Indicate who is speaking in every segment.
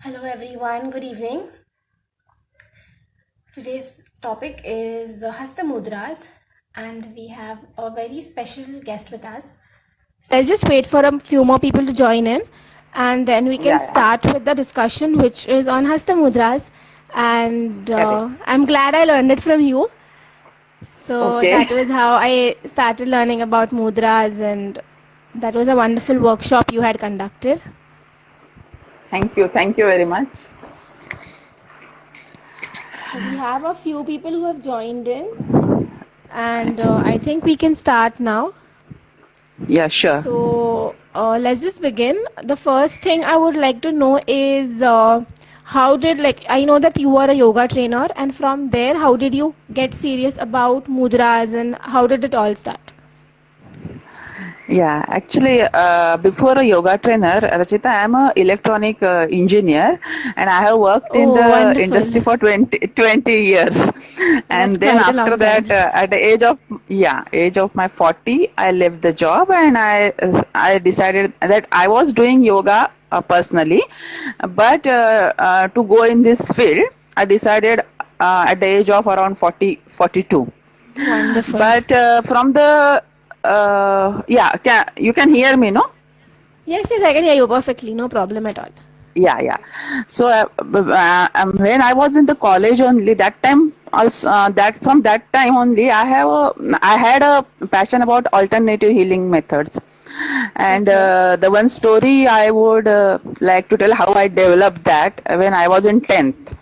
Speaker 1: Hello everyone, good evening. Today's topic is the Hasta Mudras and we have a very special guest with us. So let's just wait for a few more people to join in and then we can
Speaker 2: Yeah,
Speaker 1: start with the discussion which is on Hasta Mudras and
Speaker 2: correct.
Speaker 1: I'm glad I learned it from you. So
Speaker 2: Okay.
Speaker 1: that was how I started learning about mudras and that was a wonderful workshop you had conducted.
Speaker 2: Thank you. Thank you very much.
Speaker 1: So we have a few people who have joined in, and I think we can start now.
Speaker 2: Yeah, sure.
Speaker 1: So let's just begin. The first thing I would like to know is how did, like, I know that you are a yoga trainer, and from there, how did you get serious about mudras and how did it all start?
Speaker 2: Yeah, actually, before a yoga trainer, Rachita, I am a electronic engineer and I have worked in
Speaker 1: Oh,
Speaker 2: the
Speaker 1: wonderful.
Speaker 2: industry for 20 years.
Speaker 1: That's
Speaker 2: And then
Speaker 1: quite a
Speaker 2: after
Speaker 1: long time.
Speaker 2: that, at the age of my 40, I left the job and I decided that I was doing yoga personally, but to go in this field, I decided at the age of around 42.
Speaker 1: Wonderful.
Speaker 2: But from the you can hear me, no?
Speaker 1: Yes, yes, I can hear you perfectly. No problem at all.
Speaker 2: Yeah. So when I was in the college only, that time also that from that time only, I had a passion about alternative healing methods. And
Speaker 1: Okay.
Speaker 2: the one story I would like to tell how I developed that when I was in 10th.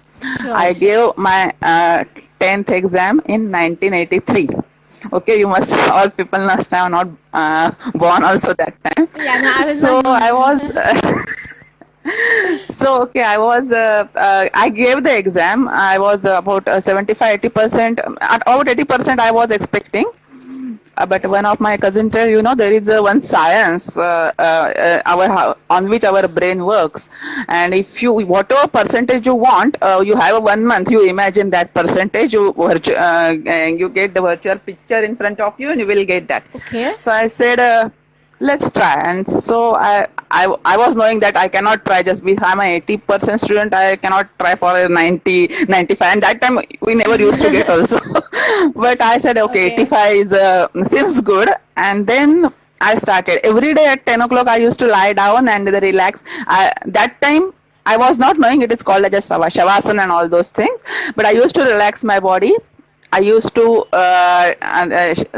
Speaker 1: Sure,
Speaker 2: I
Speaker 1: sure.
Speaker 2: gave my 10th exam in 1983. Okay, you must all people must have not born also that time.
Speaker 1: Yeah, no, I was
Speaker 2: So
Speaker 1: not born.
Speaker 2: I was so okay. I gave the exam. I was about 75-80%. At about 80%, I was expecting. But one of my cousin tell, there is one science on which our brain works, and if you whatever percentage you want, you have a 1 month. You imagine that percentage, you get the virtual picture in front of you, and you will get that.
Speaker 1: Okay.
Speaker 2: So I said, let's try. And so I was knowing that I cannot try just because I'm an 80% student. I cannot try for a 90-95, and that time we never used to get also. But I said, okay,
Speaker 1: Okay.
Speaker 2: 85 is seems good. And then I started every day at 10 o'clock. I used to lie down and relax. That time I was not knowing it is called as a shavasana and all those things, but I used to relax my body. I used to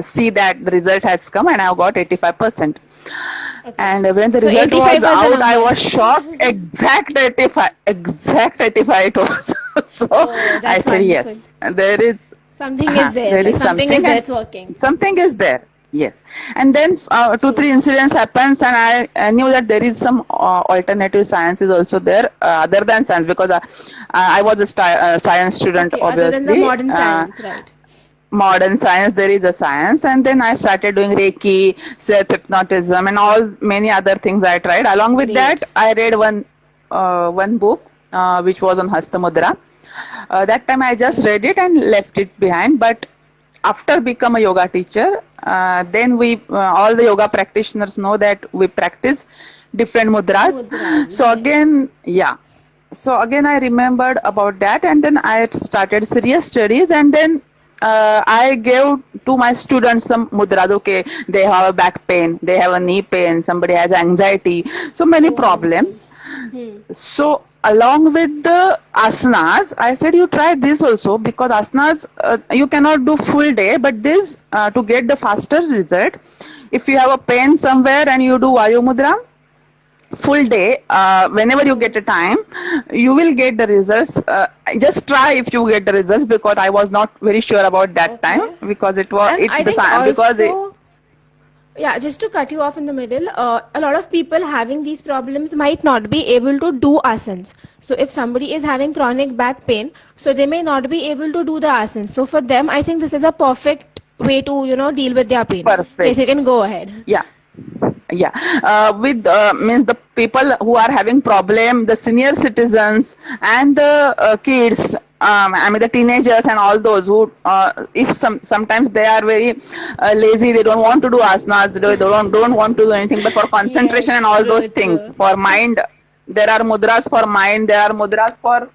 Speaker 2: see that the result has come and I got 85%.
Speaker 1: Okay.
Speaker 2: And when the
Speaker 1: So
Speaker 2: result
Speaker 1: 85
Speaker 2: was
Speaker 1: was the
Speaker 2: out, I
Speaker 1: number.
Speaker 2: was shocked. Exact 85 it was. So
Speaker 1: Oh,
Speaker 2: I
Speaker 1: that's
Speaker 2: said,
Speaker 1: wonderful.
Speaker 2: yes, there is
Speaker 1: Something is
Speaker 2: something,
Speaker 1: there,
Speaker 2: and
Speaker 1: it's working.
Speaker 2: something is there. Yes. And then two,
Speaker 1: True.
Speaker 2: three incidents happens, and I knew that there is some alternative science is also there other than science, because I was a science student,
Speaker 1: Okay, other than the
Speaker 2: obviously.
Speaker 1: modern science, right?
Speaker 2: Modern science, there is a science, and then I started doing Reiki, self hypnotism, and all many other things I tried. Along with
Speaker 1: Great.
Speaker 2: that, I read one book which was on Hasta Mudra. That time I just read it and left it behind. But after become a yoga teacher, then we all the yoga practitioners know that we practice different mudras.
Speaker 1: Mudras,
Speaker 2: So
Speaker 1: yes.
Speaker 2: again, yeah. So again, I remembered about that, and then I started serious studies, and then I gave to my students some mudras. Okay, they have a back pain, they have a knee pain, somebody has anxiety, so many
Speaker 1: Oh, wonderful.
Speaker 2: problems.
Speaker 1: Hmm.
Speaker 2: So along with the asanas, I said you try this also, because asanas you cannot do full day, but this to get the faster result. If you have a pain somewhere and you do Vayu Mudra full day, whenever you get a time, you will get the results. Just try if you get the results, because I was not very sure about that time,
Speaker 1: Okay.
Speaker 2: because it was
Speaker 1: And I
Speaker 2: the
Speaker 1: think
Speaker 2: science, because
Speaker 1: also, yeah, just to cut you off in the middle, a lot of people having these problems might not be able to do asanas. So if somebody is having chronic back pain, so they may not be able to do the asanas. So for them, I think this is a perfect way to, deal with their pain. Yes, you
Speaker 2: perfect.
Speaker 1: can go ahead.
Speaker 2: Yeah. Yeah, with means the people who are having problem, the senior citizens and the kids, I mean the teenagers and all those who if sometimes they are very lazy, they don't want to do asanas, they don't want to do anything, but for concentration
Speaker 1: Yes,
Speaker 2: and all those
Speaker 1: true,
Speaker 2: things,
Speaker 1: true.
Speaker 2: for mind, There are mudras for mind. There are mudras for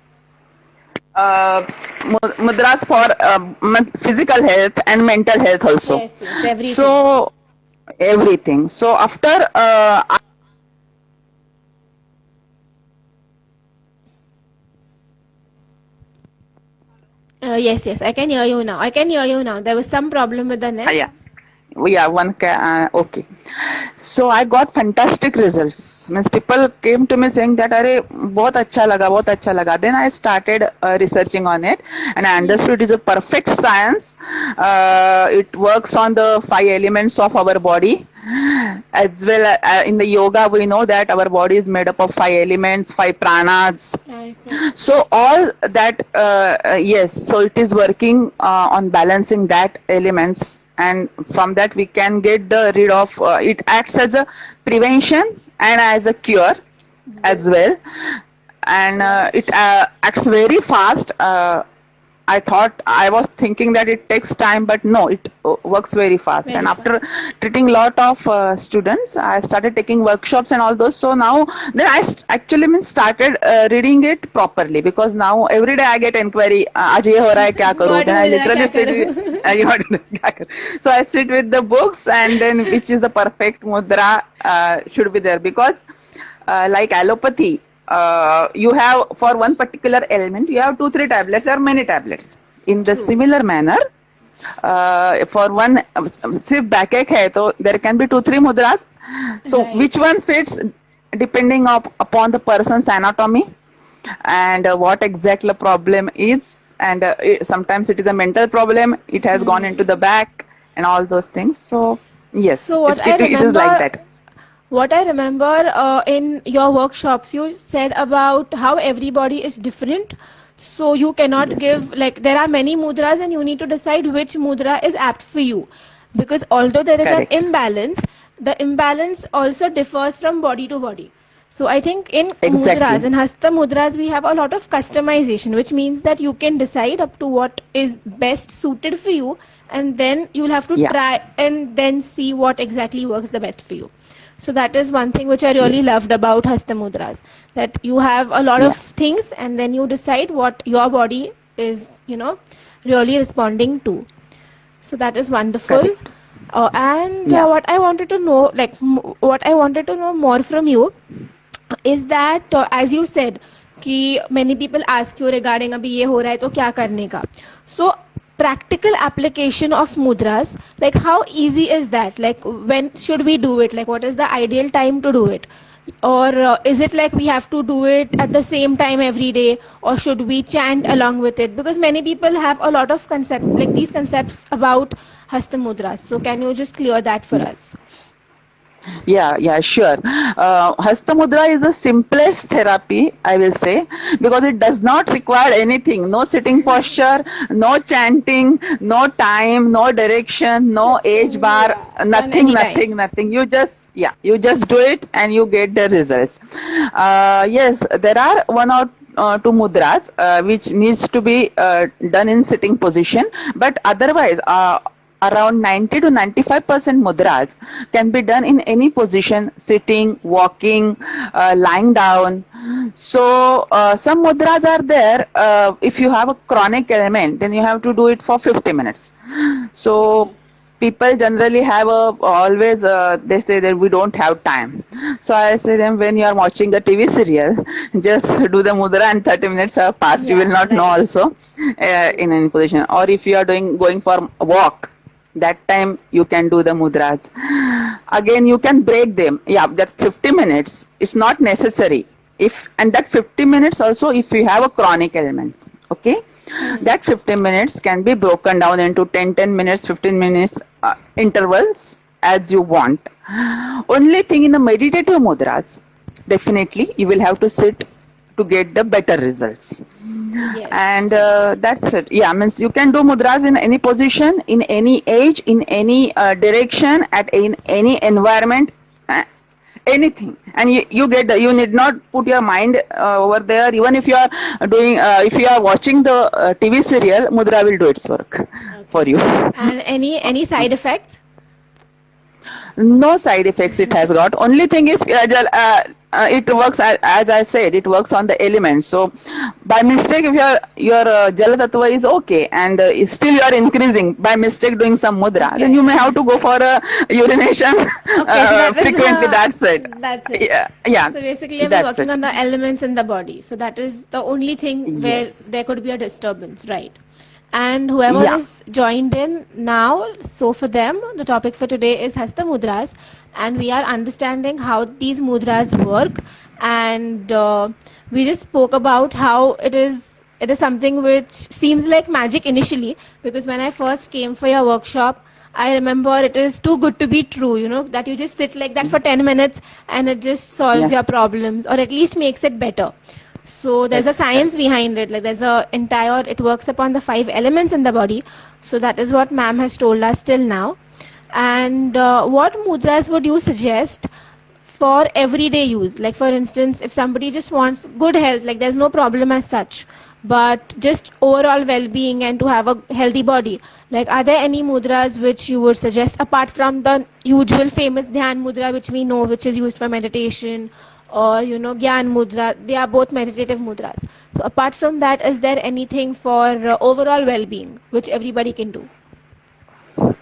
Speaker 2: physical health and mental health also.
Speaker 1: Yes, yes, everything.
Speaker 2: So everything. So after
Speaker 1: Yes, yes, I can hear you now. I can hear you now. There was some problem with the net.
Speaker 2: yeah. Yeah, okay. So I got fantastic results. Means people came to me saying that अरे बहुत अच्छा लगा. Then I started researching on it, and I understood it is a perfect science. It works on the 5 elements of our body. As well, in the yoga we know that our body is made up of 5 elements, 5 pranas.
Speaker 1: Right.
Speaker 2: So all that, yes, so it is working on balancing that elements, and from that we can get the rid of, it acts as a prevention and as a cure as well, and it acts very fast. I was thinking that it takes time, but no, it works very fast.
Speaker 1: Very
Speaker 2: And after treating lot of students, I started taking workshops and all those. So now, then I actually started reading it properly, because now every day I get inquiry, आज ये हो रहा है क्या करूँ?
Speaker 1: What
Speaker 2: Then I
Speaker 1: will I
Speaker 2: literally
Speaker 1: क्या
Speaker 2: sit with, so I sit with the books, and then which is the perfect mudra should be there, because like allopathy, you have for one particular element, you have 2-3 tablets or many tablets. In the similar manner, for one सिर्फ backache है, तो there can be 2-3 mudras. So
Speaker 1: Right.
Speaker 2: which one fits depending upon the person's anatomy and what exactly the problem is, and sometimes it is a mental problem. It has gone into the back and all those things. So yes,
Speaker 1: So what I
Speaker 2: it is
Speaker 1: remember,
Speaker 2: like that.
Speaker 1: What I remember in your workshops, you said about how everybody is different. So you cannot
Speaker 2: Yes.
Speaker 1: give, like, there are many mudras and you need to decide which mudra is apt for you. Because although there is
Speaker 2: Correct.
Speaker 1: an imbalance, the imbalance also differs from body to body. So I think in
Speaker 2: Exactly.
Speaker 1: mudras, in Hasta Mudras, we have a lot of customization, which means that you can decide up to what is best suited for you, and then you'll have to
Speaker 2: Yeah.
Speaker 1: try and then see what exactly works the best for you. So that is one thing which I really loved about Hasta Mudras, that you have a lot of things and then you decide what your body is, really responding to. So that is wonderful.
Speaker 2: Correct.
Speaker 1: And
Speaker 2: Yeah.
Speaker 1: what I wanted to know, what I wanted to know more from you is that, as you said, कि many people ask you regarding अभी ये हो रहा है तो क्या करने का. So practical application of mudras, like how easy is that? Like when should we do it? Like what is the ideal time to do it? Or is it like we have to do it at the same time every day, or should we chant along with it? Because many people have a lot of these concepts about Hasta Mudras. So can you just clear that for us?
Speaker 2: Yeah, sure. Hasta Mudra is the simplest therapy, I will say, because it does not require anything. No sitting posture, no chanting, no time, no direction, no age bar, nothing. You just do it and you get the results. Yes, there are 1 or 2 mudras which needs to be done in sitting position, but otherwise around 90 to 95% mudras can be done in any position: sitting, walking, lying down. So some mudras are there. If you have a chronic ailment, then you have to do it for 50 minutes. So people generally have always they say that we don't have time. So I say them, when you are watching a TV serial, just do the mudra and 30 minutes have passed. You will not know also in any position. Or if you are going for a walk, that time you can do the mudras. Again, you can break them. Yeah, that 50 minutes is not necessary. And that 50 minutes also, if you have a chronic ailments, okay, that 15 minutes can be broken down into 10 minutes, 15 minutes intervals as you want. Only thing in the meditative mudras, definitely you will have to sit to get the better results.
Speaker 1: Yes.
Speaker 2: And that's it. Yeah, means you can do mudras in any position, in any age, in any direction, in any environment, anything. And you need not put your mind over there. Even if you are doing, if you are watching the TV serial, mudra will do its work for you.
Speaker 1: And any side effects?
Speaker 2: No side effects it has got. Only thing if it works as I said, it works on the elements. So by mistake, if your Jala Tattva is okay and still you are increasing by mistake doing some mudra, then you may have to go for a urination
Speaker 1: Okay, so that is
Speaker 2: frequently. That's it.
Speaker 1: that's it.
Speaker 2: Yeah, yeah.
Speaker 1: So basically, we're
Speaker 2: That's
Speaker 1: working
Speaker 2: it.
Speaker 1: on the elements in the body. So that is the only thing where
Speaker 2: Yes.
Speaker 1: there could be a disturbance, right? And whoever
Speaker 2: Yeah.
Speaker 1: is joined in now, so for them, the topic for today is Hasta Mudras, and we are understanding how these mudras work. And we just spoke about how it is something which seems like magic initially, because when I first came for your workshop, I remember it is too good to be true, that you just sit like that for 10 minutes and it just solves
Speaker 2: Yeah.
Speaker 1: your problems or at least makes it better. So there's a science behind it. Like it works upon the 5 elements in the body. So that is what ma'am has told us till now. And what mudras would you suggest for everyday use? Like for instance, if somebody just wants good health, like there's no problem as such, but just overall well-being and to have a healthy body, like are there any mudras which you would suggest apart from the usual famous dhyan mudra which we know, which is used for meditation, or Gyan Mudra? They are both meditative mudras. So apart from that, is there anything for overall well-being which everybody can do?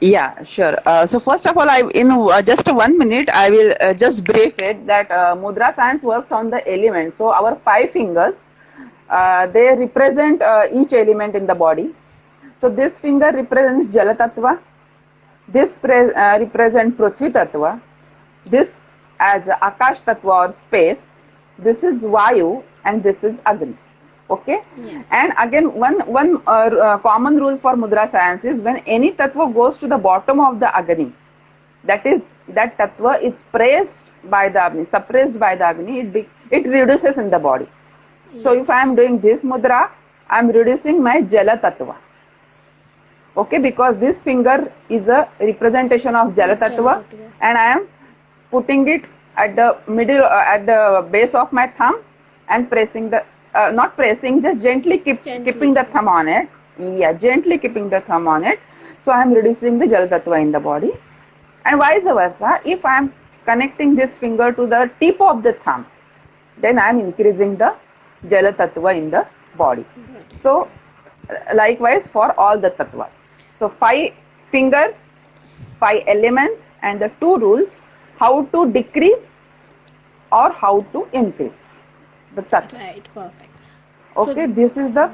Speaker 2: Yeah, sure. So first of all, in just 1 minute, I will just brief it that mudra science works on the elements. So our 5 fingers, they represent each element in the body. So this finger represents Jala Tattva. This represents Prithvi Tattva. This as Akash Tattva or space. This is Vayu and this is Agni. Okay.
Speaker 1: Yes.
Speaker 2: And again, one common rule for mudra science is when any tattva goes to the bottom of the Agni, that is, that tattva is pressed by the Agni, suppressed by the Agni, it reduces in the body. So if I am doing this mudra, I am reducing my Jala Tattva. Okay, because this finger is a representation of Jala Tattva, and I am putting it at the middle, at the base of my thumb and pressing the, not pressing, just gently keeping the thumb on it. Yeah, gently keeping the thumb on it. So I am reducing the Jala Tattva in the body. And vice versa, if I am connecting this finger to the tip of the thumb, then I am increasing the Jala Tattva in the body. So likewise for all the tattvas. So 5 fingers, 5 elements, and the 2 rules how to decrease or how to increase the tattva.
Speaker 1: Right, perfect.
Speaker 2: Okay, this is the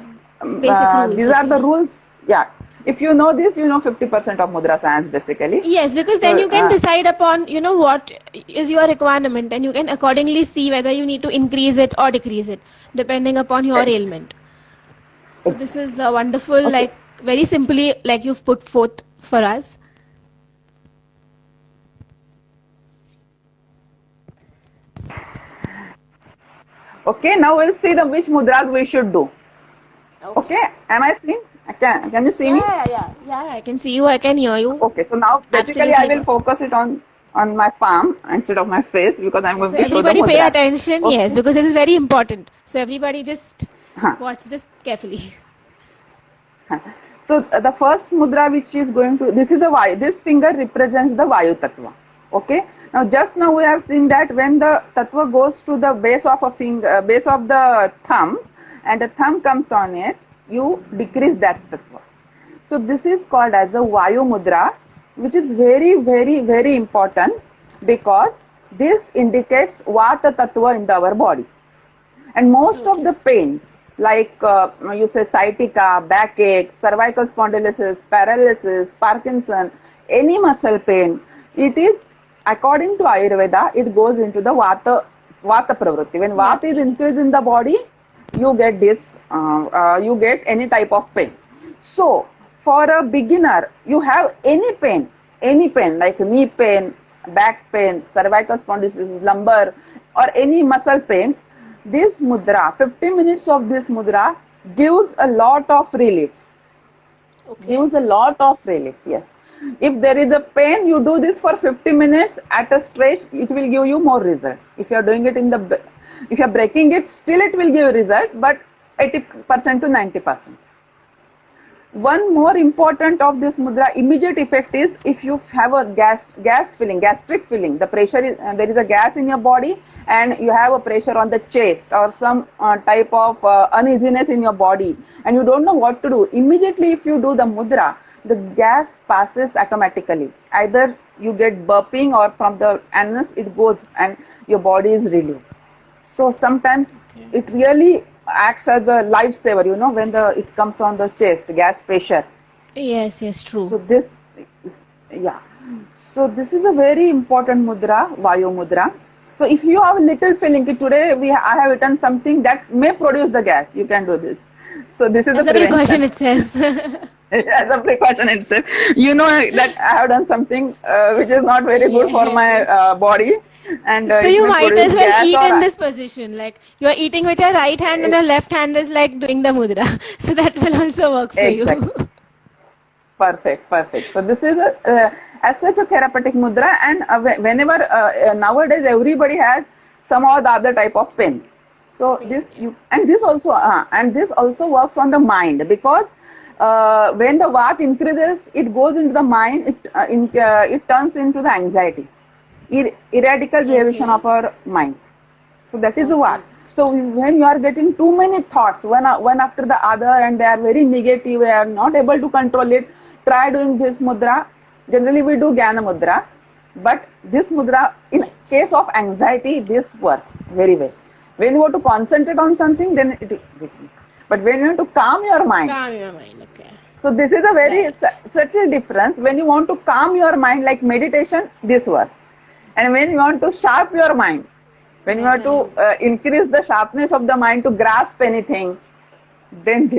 Speaker 1: basic rules,
Speaker 2: these are the rules. Yeah, if you know this, you know 50% of mudra science basically.
Speaker 1: Yes, because then
Speaker 2: So,
Speaker 1: you can decide upon, what is your requirement, and you can accordingly see whether you need to increase it or decrease it, depending upon your ailment. So this is wonderful, like very simply, like you've put forth for us.
Speaker 2: Okay, now we'll see the which mudras we should do. Okay, am I seen? Can you see me?
Speaker 1: Yeah, I can see you, I can hear you.
Speaker 2: Okay, so now basically
Speaker 1: Absolutely
Speaker 2: I will focus it on my palm instead of my face because I'm going
Speaker 1: So
Speaker 2: to show the
Speaker 1: everybody pay
Speaker 2: mudras.
Speaker 1: attention,
Speaker 2: Okay.
Speaker 1: yes, because this is very important. So everybody just
Speaker 2: Huh.
Speaker 1: watch this carefully.
Speaker 2: So the first mudra which is going to, this is a Vayu, this finger represents the Vayu Tattva. Okay. Now just now we have seen that when the Tattva goes to the base of a finger, base of the thumb, and the thumb comes on it, you decrease that Tattva. So this is called as a Vayu Mudra, which is very, very, very important because this indicates Vata Tattva in our body. And most of the pains, like you say sciatica, backache, cervical spondylosis, paralysis, Parkinson, any muscle pain, it is, according to Ayurveda, it goes into the Vata Pravritti. When Vata is increased in the body, you get this, you get any type of pain. So, for a beginner, you have any pain like knee pain, back pain, cervical spondylosis, lumbar, or any muscle pain, this mudra, 50 minutes of this mudra gives a lot of relief. Gives a lot of relief, yes. If there is a pain, you do this for 50 minutes at a stretch, it will give you more results. If you are doing it if you are breaking it, still it will give result, but 80% to 90%. one more important of this mudra immediate effect is if you have a gastric feeling, the pressure is there is a gas in your body and you have a pressure on the chest or some type of uneasiness in your body and you don't know what to do. Immediately if you do the mudra, the gas passes automatically. Either you get burping or from the anus it goes and your body is relieved. So sometimes it really acts as a lifesaver, when it comes on the chest, gas pressure.
Speaker 1: Yes, true.
Speaker 2: So this is a very important mudra, Vayu mudra. So if you have a little feeling, today I have eaten something that may produce the gas, you can do this. So this is
Speaker 1: as a precaution itself.
Speaker 2: As a precaution itself. You know that I have done something which is not very good for my body. And
Speaker 1: so you might as well eat in this position, like you are eating with your right hand and your left hand is like doing the mudra. So that will also work for you.
Speaker 2: Perfect. So this is as such a therapeutic mudra, and whenever nowadays everybody has some or the other type of pain. So this also works on the mind, because when the Vata increases, it goes into the mind. It turns into the anxiety, erratical behavior of our mind. So that is what. So when you are getting too many thoughts, one after the other, and they are very negative, we are not able to control it, try doing this mudra. Generally we do Jnana mudra, but this mudra, in case of anxiety, this works very well. When you want to concentrate on something, then it works. But when you want to calm your mind,
Speaker 1: okay.
Speaker 2: So this is a very subtle difference. When you want to calm your mind, like meditation, this works. And when you want to sharp your mind, when you want to increase the sharpness of the mind to grasp anything, then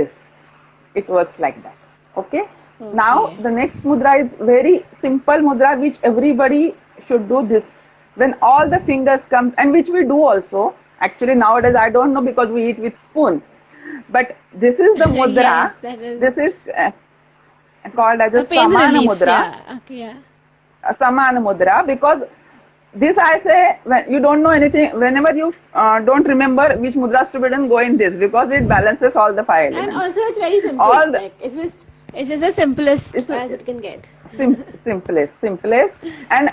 Speaker 2: it works like that. Okay? Now the next mudra is very simple mudra, which everybody should do this. When all the fingers come, and which we do also. Actually nowadays I don't know, because we eat with spoon. But this is the mudra. This is called as a Samana mudra. A Samana mudra, because this I say, when you don't know anything, whenever you don't remember which mudras to be done, go in this, because it balances all the five elements.
Speaker 1: And also it's very simple. It's just the simplest as it can get.
Speaker 2: Simplest. And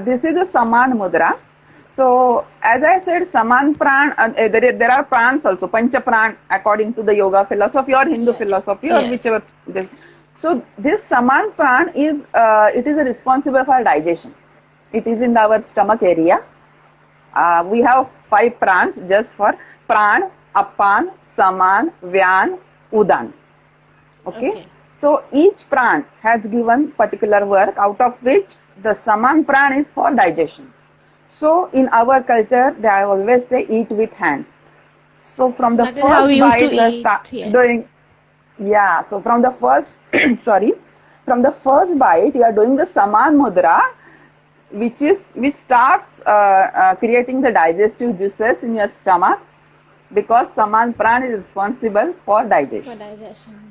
Speaker 2: this is a Saman mudra. So as I said, Saman pran, there are prans also, Pancha pran, according to the yoga philosophy or Hindu philosophy or whichever. So this Saman pran is it is responsible for digestion. It is in our stomach area. We have 5 prans just for pran, apan, saman, vyan, udan. Okay. So each pran has given particular work, out of which the Saman pran is for digestion. So in our culture, they always say eat with hand. So from the first bite, we start doing. Yeah. So from the first, from the first bite, you are doing the Saman mudra, which starts creating the digestive juices in your stomach, because Saman pran is responsible for digestion.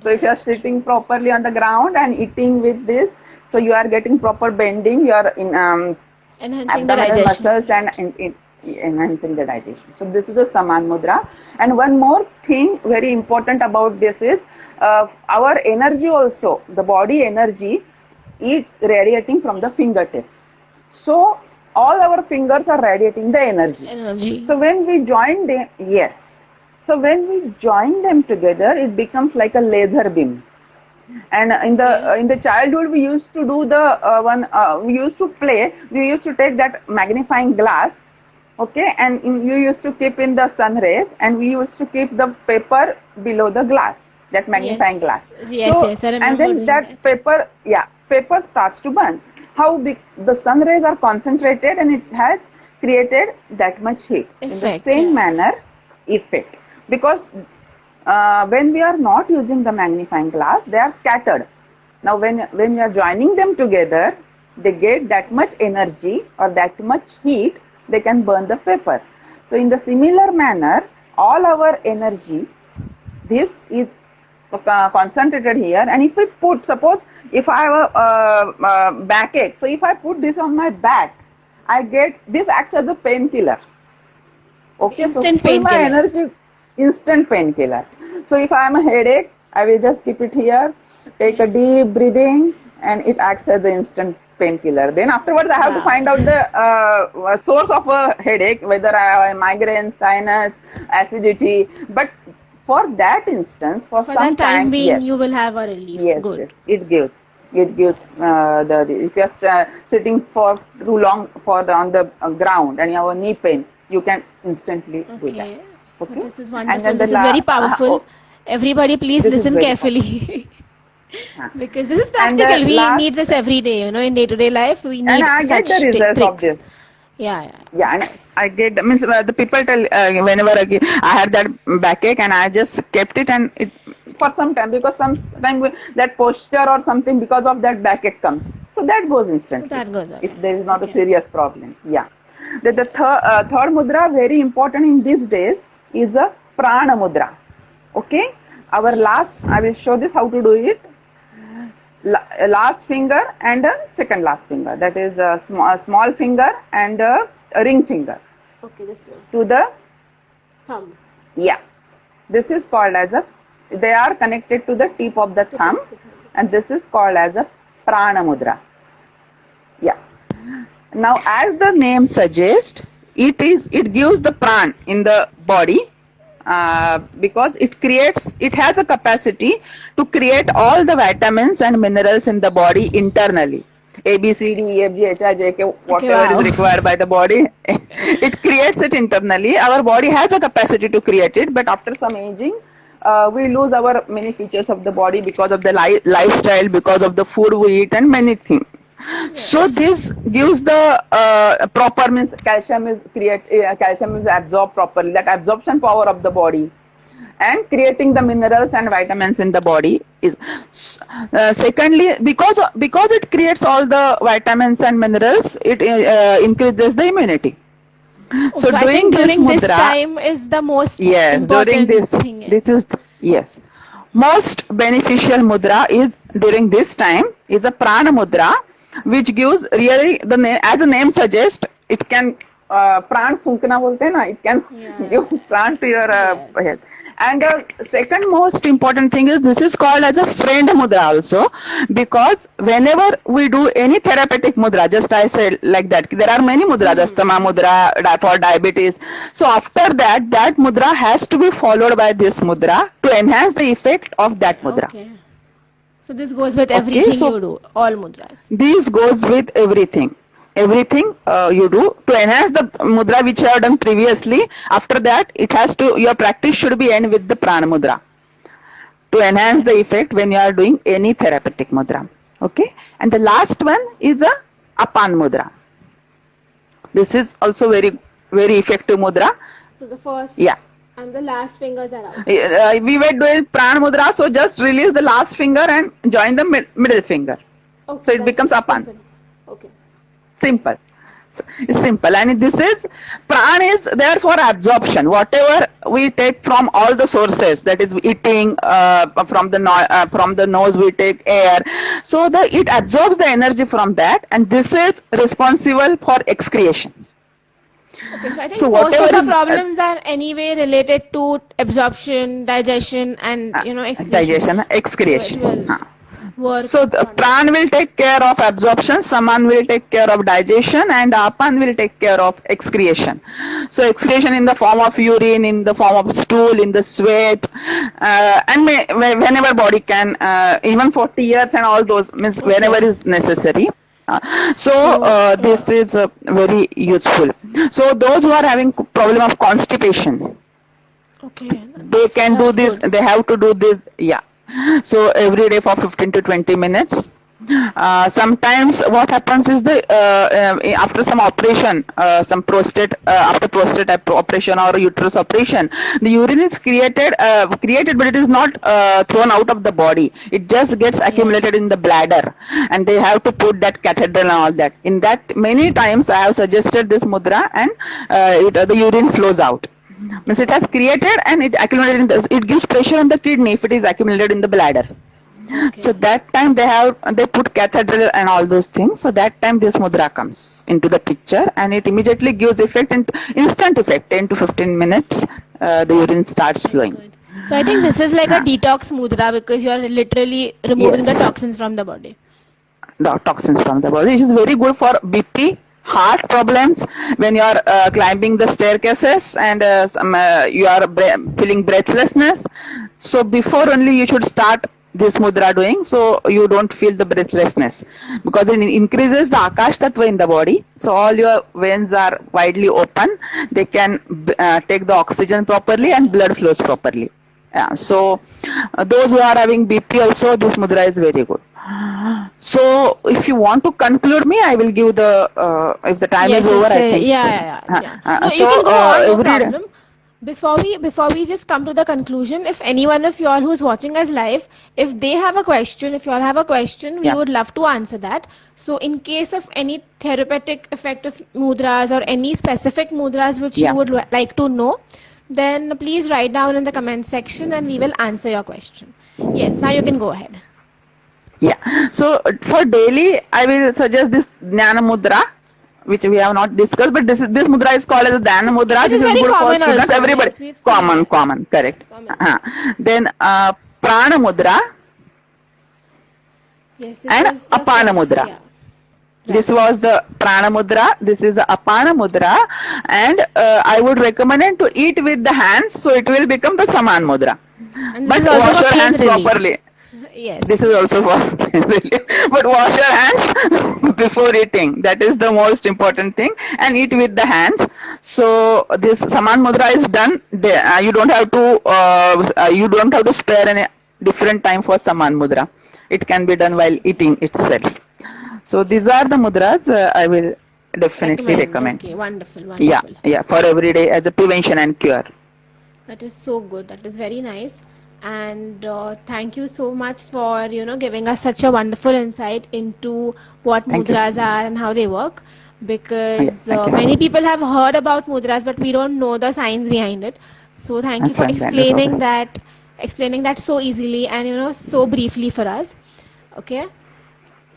Speaker 2: So if you are sitting properly on the ground and eating with this, so you are getting proper bending. You are in
Speaker 1: enhancing the digestion
Speaker 2: muscles and enhancing the digestion. So this is a Saman mudra. And one more thing very important about this is our energy also, the body energy is radiating from the fingertips. So all our fingers are radiating the energy. So when we join them, so when we join them together, it becomes like a laser beam. And in the childhood, we used to do we used to take that magnifying glass, okay, and you used to keep in the sun rays, and we used to keep the paper below the glass, that magnifying glass.
Speaker 1: Yes, I remember.
Speaker 2: And then that paper starts to burn. How big the sun rays are concentrated, and it has created that much heat. In the same manner, effect. Because when we are not using the magnifying glass, they are scattered. Now when we are joining them together, they get that much energy or that much heat, they can burn the paper. So in the similar manner, all our energy, this is concentrated here. And if we put, suppose if I have a backache, so if I put this on my back, I get, this acts as a painkiller. Okay,
Speaker 1: instant
Speaker 2: so my energy, instant painkiller. So if I am a headache, I will just keep it here, take a deep breathing, and it acts as an instant painkiller. Then afterwards, I have to find out the source of a headache, whether I have a migraine, sinus, acidity. But for that instance, for some
Speaker 1: that time being,
Speaker 2: yes,
Speaker 1: you will have a relief.
Speaker 2: yes,
Speaker 1: Good.
Speaker 2: yes, it gives. It gives the if you're sitting for too long on the ground and you have a knee pain, you can instantly do that.
Speaker 1: So
Speaker 2: Okay,
Speaker 1: this is
Speaker 2: and
Speaker 1: wonderful.
Speaker 2: then
Speaker 1: This is very powerful. Everybody, please
Speaker 2: This is
Speaker 1: listen
Speaker 2: very
Speaker 1: carefully. Because this is
Speaker 2: And the
Speaker 1: practical. We
Speaker 2: last-
Speaker 1: need this every day, in day-to-day life. We need
Speaker 2: and I
Speaker 1: such
Speaker 2: get the results
Speaker 1: tricks.
Speaker 2: of this.
Speaker 1: Yeah.
Speaker 2: Yeah, and I get the people tell whenever I had that backache and I just kept it and it for some time, because sometimes that posture or something because of that backache comes, so that goes instantly.
Speaker 1: That goes away.
Speaker 2: If there is not a serious problem. Yeah. The third mudra, very important in these days, is a prana mudra. Okay, our last, I will show this how to do it. Last finger and a second last finger, that is a small finger and a ring finger
Speaker 1: Okay, this way.
Speaker 2: to the
Speaker 1: Thumb.
Speaker 2: yeah, this is called as a, they are connected to the tip of the thumb, and this is called as a prana mudra. Yeah. Now as the name suggests, it gives the pran in the body, because it has a capacity to create all the vitamins and minerals in the body internally. A, B, C, D, E, F, G, H, I, J, K, whatever is required by the body, it creates it internally. Our body has a capacity to create it, but after some aging, we lose our many features of the body because of the lifestyle, because of the food we eat and many things. So this gives the proper, means calcium is absorbed properly, that absorption power of the body, and creating the minerals and vitamins in the body is secondly, because it creates all the vitamins and minerals, it increases the immunity. So
Speaker 1: I think during this time is the most important thing.
Speaker 2: Yes, most beneficial mudra is during this time is a prana mudra, which gives really the name, as the name suggests, it can pran funkna bolte na, it can give pran to your health. And the second most important thing is this is called as a friend mudra also, because whenever we do any therapeutic mudra, just I said like that, there are many mudras, Astama mudra for diabetes. So after that mudra has to be followed by this mudra to enhance the effect of that mudra.
Speaker 1: Okay. So this goes with everything
Speaker 2: so
Speaker 1: you do, all mudras.
Speaker 2: This goes with everything. Everything you do to enhance the mudra which you have done previously. After that, your practice should be end with the prana mudra to enhance the effect when you are doing any therapeutic mudra. Okay, and the last one is a apan mudra. This is also very, very effective mudra.
Speaker 1: So the first and the last fingers are out.
Speaker 2: We were doing prana mudra, so just release the last finger and join the middle finger.
Speaker 1: Okay,
Speaker 2: So it becomes apan.
Speaker 1: Simple. Okay.
Speaker 2: Simple. It's simple, and this is pran is there for absorption. Whatever we take from all the sources, that is eating, from the nose we take air, so it absorbs the energy from that, and this is responsible for excretion.
Speaker 1: Okay, so I think most of the problems are anyway related to absorption, digestion, and excretion.
Speaker 2: Digestion, excretion.
Speaker 1: So
Speaker 2: the pran will take care of absorption, saman will take care of digestion, and apan will take care of excretion. So excretion in the form of urine, in the form of stool, in the sweat, and whenever body can, even for tears and all those, means whenever is necessary. This is very useful. So those who are having problem of constipation, they can do this. Good. They have to do this. Yeah. So every day for 15 to 20 minutes. Sometimes what happens is after some operation, some prostate after prostate operation or uterus operation, the urine is created, but it is not thrown out of the body. It just gets accumulated in the bladder, and they have to put that catheter and all that. In that, many times I have suggested this mudra, and the urine flows out. Means it has created and it accumulated it gives pressure on the kidney if it is accumulated in the bladder. Okay. So that time they put catheter and all those things. So that time this mudra comes into the picture, and it immediately gives effect, instant effect, 10 to 15 minutes. The urine starts flowing.
Speaker 1: So I think this is like a detox mudra because you are literally removing the
Speaker 2: Yes.
Speaker 1: toxins from the body.
Speaker 2: The toxins from the body. It is very good for BP, heart problems when you are climbing the staircases and you are feeling breathlessness. So before only you should start this mudra doing, so you don't feel the breathlessness, because it increases the akash tattva in the body. So all your veins are widely open. They can take the oxygen properly and blood flows properly. Yeah. So those who are having BP also, this mudra is very good. So if you want to conclude me, I will give the if the time
Speaker 1: Yes,
Speaker 2: is over,
Speaker 1: yes,
Speaker 2: I think.
Speaker 1: yeah. No, you can go on, no problem. Before we just come to the conclusion, if any one of you all who's watching us live, if they have a question, if you all have a question, we
Speaker 2: Yeah.
Speaker 1: would love to answer that. So in case of any therapeutic effect of mudras or any specific mudras which
Speaker 2: Yeah.
Speaker 1: you would like to know, then please write down in the comment section and we will answer your question. Yes, now you can go ahead.
Speaker 2: Yeah. So for daily, I will suggest this Jnana Mudra, which we have not discussed, but this mudra is called as Jnana Mudra.
Speaker 1: It
Speaker 2: This
Speaker 1: is
Speaker 2: is
Speaker 1: very
Speaker 2: good for
Speaker 1: common
Speaker 2: students,
Speaker 1: also.
Speaker 2: everybody.
Speaker 1: Yes, we've seen
Speaker 2: Common,
Speaker 1: it.
Speaker 2: common, correct.
Speaker 1: It's common.
Speaker 2: Then Prana Mudra
Speaker 1: Yes, this
Speaker 2: and
Speaker 1: was the
Speaker 2: Apana
Speaker 1: first,
Speaker 2: Mudra.
Speaker 1: yeah.
Speaker 2: This was the Prana Mudra. This is Apana Mudra, and I would recommend it to eat with the hands, so it will become the Saman Mudra.
Speaker 1: And this
Speaker 2: But
Speaker 1: is also
Speaker 2: wash
Speaker 1: for
Speaker 2: your
Speaker 1: pain
Speaker 2: hands
Speaker 1: relief.
Speaker 2: properly.
Speaker 1: Yes.
Speaker 2: This is also for but wash your hands before eating. That is the most important thing, and eat with the hands. So this Saman Mudra is done. You don't have to spare any different time for Saman Mudra. It can be done while eating itself. So these are the mudras I will definitely recommend.
Speaker 1: Okay, wonderful.
Speaker 2: Yeah, for every day as a prevention and cure.
Speaker 1: That is so good. That is very nice. And thank you so much for giving us such a wonderful insight into what
Speaker 2: Thank you.
Speaker 1: mudras are and how they work. Because
Speaker 2: thank you.
Speaker 1: many people have heard about mudras, but we don't know the science behind it. So thank you for
Speaker 2: That's right.
Speaker 1: explaining that so easily and so briefly for us. Okay.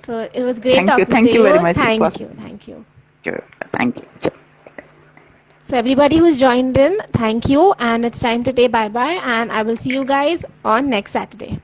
Speaker 1: So it was great talking
Speaker 2: Thank
Speaker 1: to
Speaker 2: you very much.
Speaker 1: Thank you.
Speaker 2: Sure. Thank you.
Speaker 1: So everybody who's joined in, thank you. And it's time to say bye-bye. And I will see you guys on next Saturday.